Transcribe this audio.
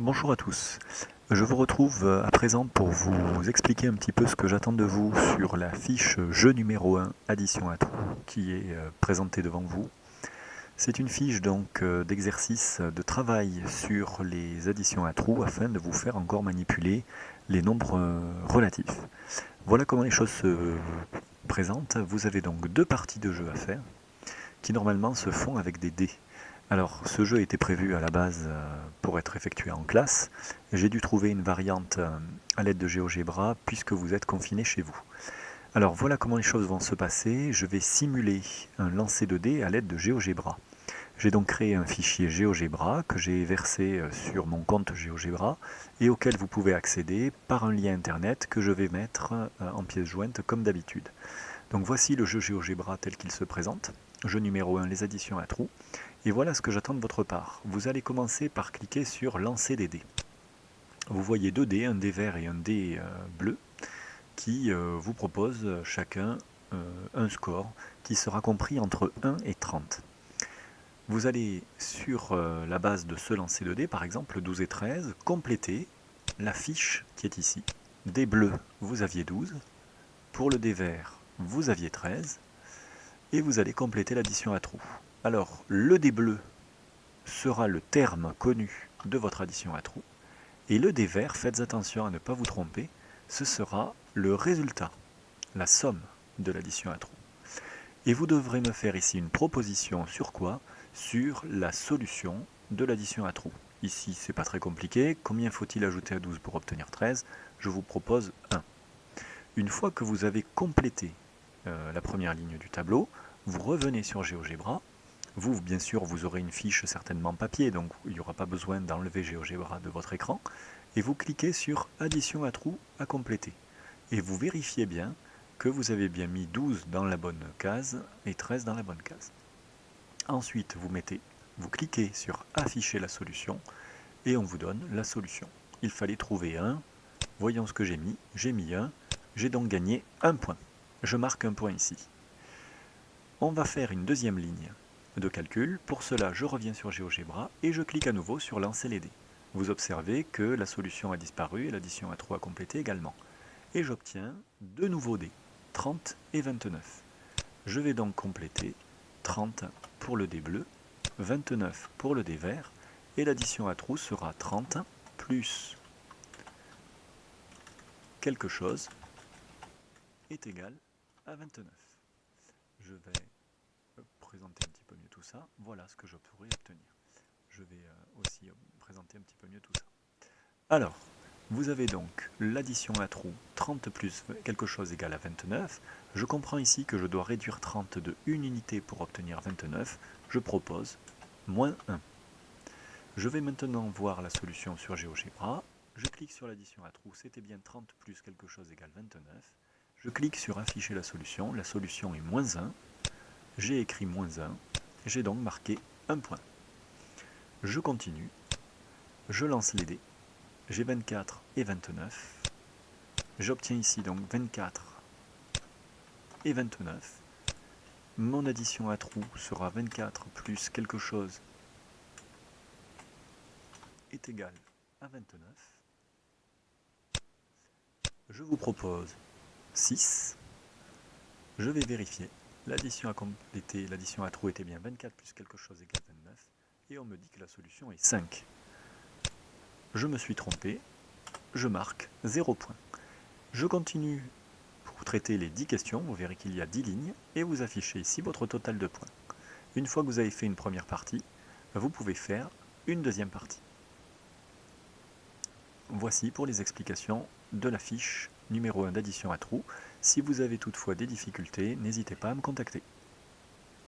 Bonjour à tous, je vous retrouve à présent pour vous expliquer un petit peu ce que j'attends de vous sur la fiche jeu numéro 1, addition à trous, qui est présentée devant vous. C'est une fiche donc d'exercice de travail sur les additions à trous afin de vous faire encore manipuler les nombres relatifs. Voilà comment les choses se présentent. Vous avez donc deux parties de jeu à faire qui normalement se font avec des dés. Alors, ce jeu était prévu à la base pour être effectué en classe. J'ai dû trouver une variante à l'aide de GeoGebra puisque vous êtes confiné chez vous. Alors, voilà comment les choses vont se passer. Je vais simuler un lancer de dés à l'aide de GeoGebra. J'ai donc créé un fichier GeoGebra que j'ai versé sur mon compte GeoGebra et auquel vous pouvez accéder par un lien internet que je vais mettre en pièce jointe comme d'habitude. Donc voici le jeu GeoGebra tel qu'il se présente. Jeu numéro 1, les additions à trous. Et voilà ce que j'attends de votre part. Vous allez commencer par cliquer sur lancer des dés. Vous voyez deux dés, un dé vert et un dé bleu, qui vous proposent chacun un score qui sera compris entre 1 et 30. Vous allez sur la base de ce lancer de dés, par exemple 12 et 13, compléter la fiche qui est ici. Dé bleu, vous aviez 12. Pour le dé vert, vous aviez 13. Et vous allez compléter l'addition à trous. Alors, le dé bleu sera le terme connu de votre addition à trous. Et le dé vert, faites attention à ne pas vous tromper, ce sera le résultat, la somme de l'addition à trous. Et vous devrez me faire ici une proposition sur quoi? Sur la solution de l'addition à trous. Ici, c'est pas très compliqué. Combien faut-il ajouter à 12 pour obtenir 13? Je vous propose 1. Une fois que vous avez complété la première ligne du tableau, vous revenez sur GeoGebra. Vous, bien sûr, vous aurez une fiche certainement papier, donc il n'y aura pas besoin d'enlever GeoGebra de votre écran. Et vous cliquez sur addition à trous à compléter. Et vous vérifiez bien que vous avez bien mis 12 dans la bonne case et 13 dans la bonne case. Ensuite, vous cliquez sur afficher la solution et on vous donne la solution. Il fallait trouver 1. Voyons ce que j'ai mis 1. J'ai donc gagné 1 point. Je marque un point ici. On va faire une deuxième ligne de calcul. Pour cela, je reviens sur GeoGebra et je clique à nouveau sur lancer les dés. Vous observez que la solution a disparu et l'addition à 3 a complété également. Et j'obtiens deux nouveaux dés, 30 et 29. Je vais donc compléter 30 pour le dé bleu, 29 pour le dé vert, et l'addition à trous sera 30 plus quelque chose est égal à 29. Je vais présenter un petit peu mieux tout ça. Voilà ce que je pourrais obtenir. Je vais aussi présenter un petit peu mieux tout ça. Alors, vous avez donc l'addition à trous 30 plus quelque chose égale à 29. Je comprends ici que je dois réduire 30 de 1 unité pour obtenir 29. Je propose moins 1. Je vais maintenant voir la solution sur GeoGebra. Je clique sur l'addition à trous, c'était bien 30 plus quelque chose égale 29. Je clique sur afficher la solution est moins 1. J'ai écrit moins 1, j'ai donc marqué 1 point. Je continue, je lance les dés, j'ai 24 et 29. J'obtiens ici donc 24 et 29. Mon addition à trous sera 24 plus quelque chose est égal à 29. Je vous propose 6. Je vais vérifier. L'addition à compléter, l'addition à trous était bien 24 plus quelque chose égale 29. Et on me dit que la solution est 5. Je me suis trompé. Je marque 0 point. Je continue pour traiter les 10 questions. Vous verrez qu'il y a 10 lignes. Et vous affichez ici votre total de points. Une fois que vous avez fait une première partie, vous pouvez faire une deuxième partie. Voici pour les explications de la fiche numéro 1 d'addition à trous. Si vous avez toutefois des difficultés, n'hésitez pas à me contacter.